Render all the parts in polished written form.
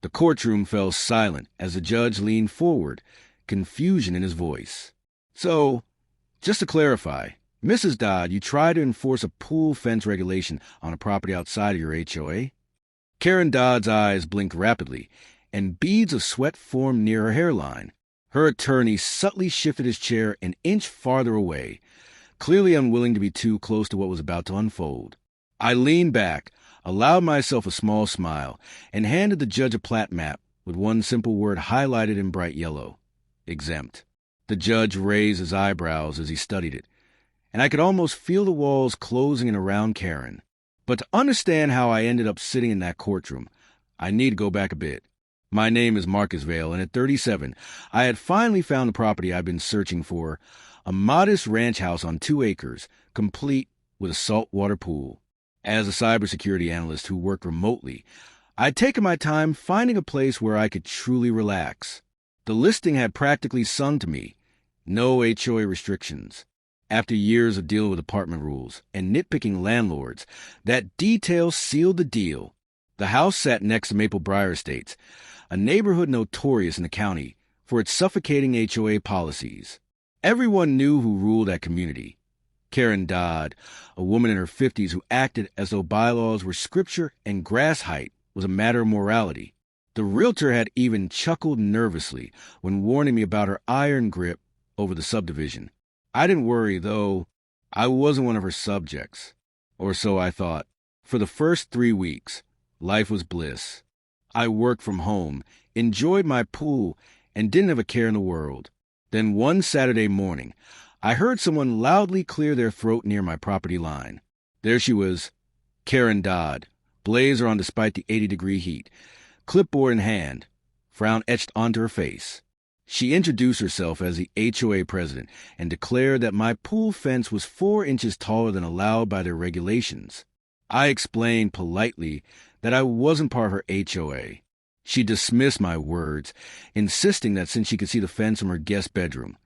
The courtroom fell silent as the judge leaned forward, confusion in his voice. So, just to clarify, Mrs. Dodd, you tried to enforce a pool fence regulation on a property outside of your HOA? Karen Dodd's eyes blinked rapidly, and beads of sweat formed near her hairline. Her attorney subtly shifted his chair an inch farther away, clearly unwilling to be too close to what was about to unfold. I leaned back, allowed myself a small smile, and handed the judge a plat map with one simple word highlighted in bright yellow: exempt. The judge raised his eyebrows as he studied it, and I could almost feel the walls closing in around Karen. But to understand how I ended up sitting in that courtroom, I need to go back a bit. My name is Marcus Vale, and at 37, I had finally found the property I'd been searching for, a modest ranch house on 2 acres, complete with a saltwater pool. As a cybersecurity analyst who worked remotely, I'd taken my time finding a place where I could truly relax. The listing had practically sung to me, no HOA restrictions. After years of dealing with apartment rules and nitpicking landlords, that detail sealed the deal. The house sat next to Maple Briar Estates, a neighborhood notorious in the county for its suffocating HOA policies. Everyone knew who ruled that community. Karen Dodd, a woman in her 50s who acted as though bylaws were scripture and grass height was a matter of morality. The realtor had even chuckled nervously when warning me about her iron grip over the subdivision. I didn't worry, though. I wasn't one of her subjects. Or so I thought. For the first 3 weeks, life was bliss. I worked from home, enjoyed my pool, and didn't have a care in the world. Then one Saturday morning, I heard someone loudly clear their throat near my property line. There she was, Karen Dodd, blazer on despite the 80-degree heat, clipboard in hand, frown etched onto her face. She introduced herself as the HOA president and declared that my pool fence was 4 inches taller than allowed by their regulations. I explained politely that I wasn't part of her HOA. She dismissed my words, insisting that since she could see the fence from her guest bedroom,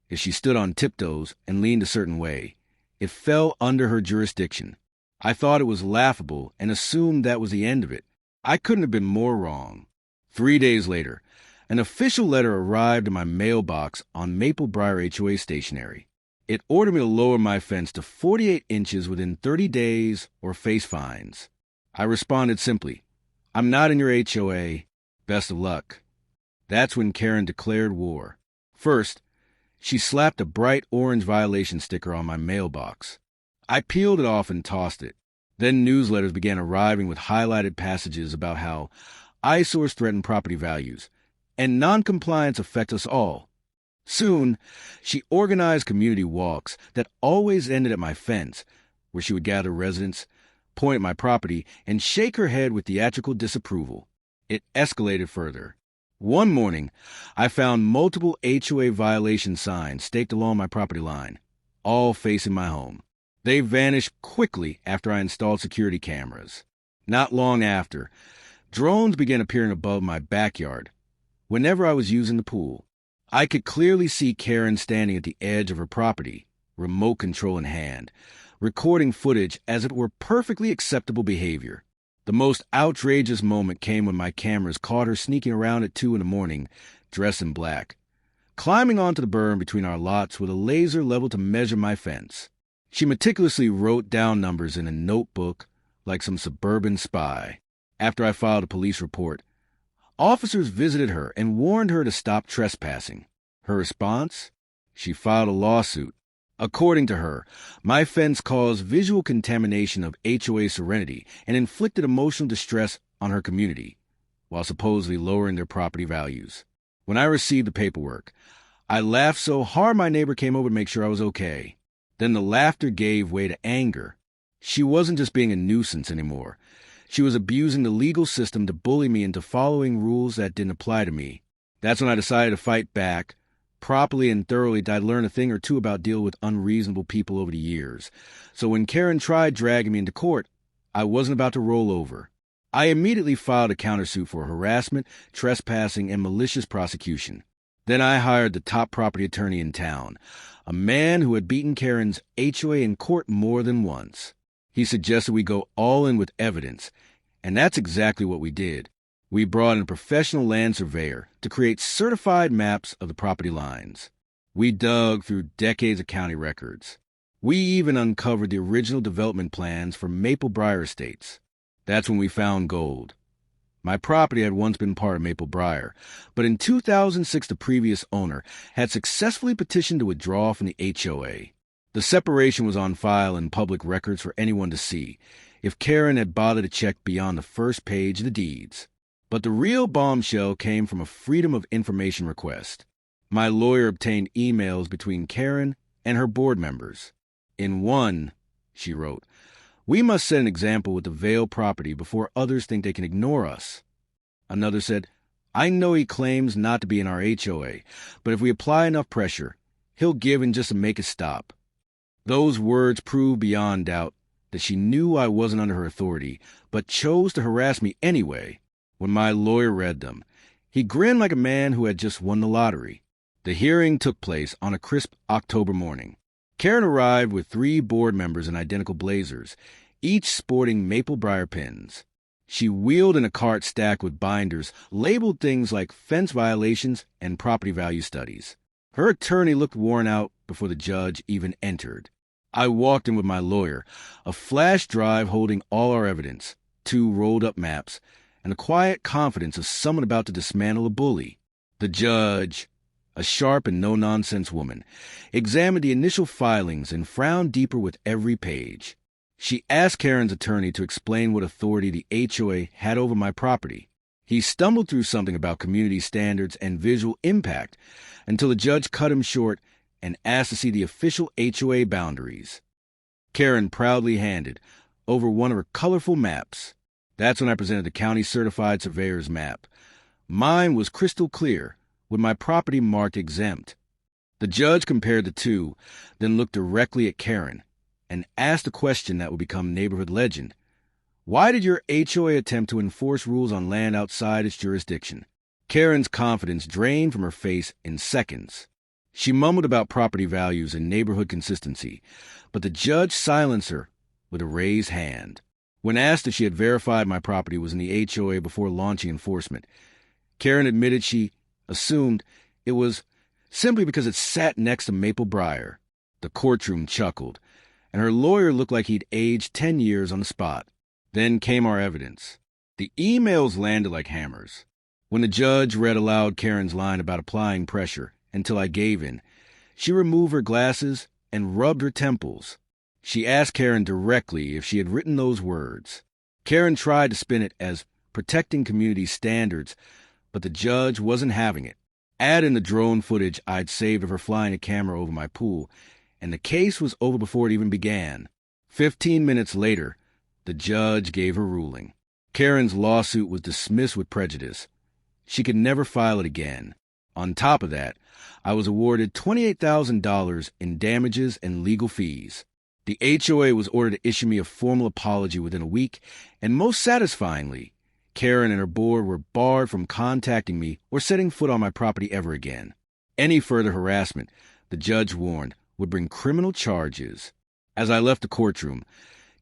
if she stood on tiptoes and leaned a certain way, it fell under her jurisdiction. I thought it was laughable and assumed that was the end of it. I couldn't have been more wrong. 3 days later, an official letter arrived in my mailbox on Maple Briar HOA stationery. It ordered me to lower my fence to 48 inches within 30 days or face fines. I responded simply, "I'm not in your HOA. Best of luck." That's when Karen declared war. First, she slapped a bright orange violation sticker on my mailbox. I peeled it off and tossed it. Then newsletters began arriving with highlighted passages about how eyesores threaten property values, and noncompliance affects us all. Soon, she organized community walks that always ended at my fence, where she would gather residents, point at my property, and shake her head with theatrical disapproval. It escalated further. One morning, I found multiple HOA violation signs staked along my property line, all facing my home. They vanished quickly after I installed security cameras. Not long after, drones began appearing above my backyard whenever I was using the pool. I could clearly see Karen standing at the edge of her property, remote control in hand, recording footage as it were perfectly acceptable behavior. The most outrageous moment came when my cameras caught her sneaking around at 2 a.m, dressed in black, climbing onto the berm between our lots with a laser leveled to measure my fence. She meticulously wrote down numbers in a notebook like some suburban spy. After I filed a police report, officers visited her and warned her to stop trespassing. Her response? She filed a lawsuit. According to her, my fence caused visual contamination of HOA serenity and inflicted emotional distress on her community, while supposedly lowering their property values. When I received the paperwork, I laughed so hard my neighbor came over to make sure I was okay. Then the laughter gave way to anger. She wasn't just being a nuisance anymore. She was abusing the legal system to bully me into following rules that didn't apply to me. That's when I decided to fight back. Properly and thoroughly, I'd learned a thing or two about dealing with unreasonable people over the years. So when Karen tried dragging me into court, I wasn't about to roll over. I immediately filed a countersuit for harassment, trespassing, and malicious prosecution. Then I hired the top property attorney in town, a man who had beaten Karen's HOA in court more than once. He suggested we go all in with evidence, and that's exactly what we did. We brought in a professional land surveyor to create certified maps of the property lines. We dug through decades of county records. We even uncovered the original development plans for Maple Briar Estates. That's when we found gold. My property had once been part of Maple Briar, but in 2006 the previous owner had successfully petitioned to withdraw from the HOA. The separation was on file in public records for anyone to see, if Karen had bothered to check beyond the first page of the deeds. But the real bombshell came from a Freedom of Information request. My lawyer obtained emails between Karen and her board members. In one, she wrote, "We must set an example with the Vale property before others think they can ignore us." Another said, "I know he claims not to be in our HOA, but if we apply enough pressure, he'll give in just to make it stop." Those words proved beyond doubt that she knew I wasn't under her authority, but chose to harass me anyway. When my lawyer read them, he grinned like a man who had just won the lottery. The hearing took place on a crisp October morning. Karen arrived with 3 board members in identical blazers, each sporting Maple Briar pins. She wheeled in a cart stacked with binders labeled things like fence violations and property value studies. Her attorney looked worn out before the judge even entered. I walked in with my lawyer, a flash drive holding all our evidence, 2 rolled-up maps, and the quiet confidence of someone about to dismantle a bully. The judge, a sharp and no-nonsense woman, examined the initial filings and frowned deeper with every page. She asked Karen's attorney to explain what authority the HOA had over my property. He stumbled through something about community standards and visual impact until the judge cut him short and asked to see the official HOA boundaries. Karen proudly handed over one of her colorful maps. That's when I presented the county certified surveyor's map. Mine was crystal clear, with my property marked exempt. The judge compared the two, then looked directly at Karen and asked a question that would become neighborhood legend. Why did your HOA attempt to enforce rules on land outside its jurisdiction? Karen's confidence drained from her face in seconds. She mumbled about property values and neighborhood consistency, but the judge silenced her with a raised hand. When asked if she had verified my property was in the HOA before launching enforcement, Karen admitted she assumed it was simply because it sat next to Maple Briar. The courtroom chuckled, and her lawyer looked like he'd aged 10 years on the spot. Then came our evidence. The emails landed like hammers. When the judge read aloud Karen's line about applying pressure until I gave in, she removed her glasses and rubbed her temples. She asked Karen directly if she had written those words. Karen tried to spin it as protecting community standards, but the judge wasn't having it. Add in the drone footage I'd saved of her flying a camera over my pool, and the case was over before it even began. 15 minutes later, the judge gave her ruling. Karen's lawsuit was dismissed with prejudice. She could never file it again. On top of that, I was awarded $28,000 in damages and legal fees. The HOA was ordered to issue me a formal apology within a week, and most satisfyingly, Karen and her board were barred from contacting me or setting foot on my property ever again. Any further harassment, the judge warned, would bring criminal charges. As I left the courtroom,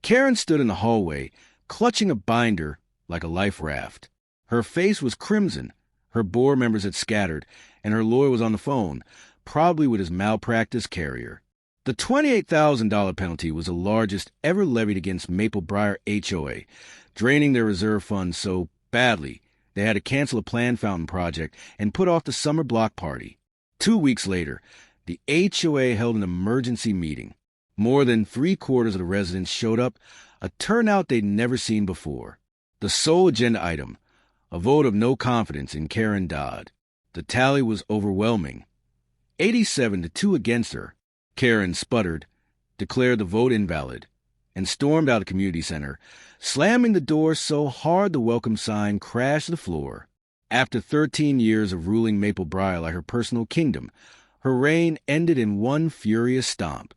Karen stood in the hallway, clutching a binder like a life raft. Her face was crimson, her board members had scattered, and her lawyer was on the phone, probably with his malpractice carrier. The $28,000 penalty was the largest ever levied against Maple Briar HOA, draining their reserve funds so badly they had to cancel a planned fountain project and put off the summer block party. 2 weeks later, the HOA held an emergency meeting. More than 3/4 of the residents showed up, a turnout they'd never seen before. The sole agenda item, a vote of no confidence in Karen Dodd. The tally was overwhelming. 87 to 2 against her. Karen sputtered, declared the vote invalid, and stormed out of the community center, slamming the door so hard the welcome sign crashed to the floor. After 13 years of ruling Maple Briar like her personal kingdom, her reign ended in one furious stomp.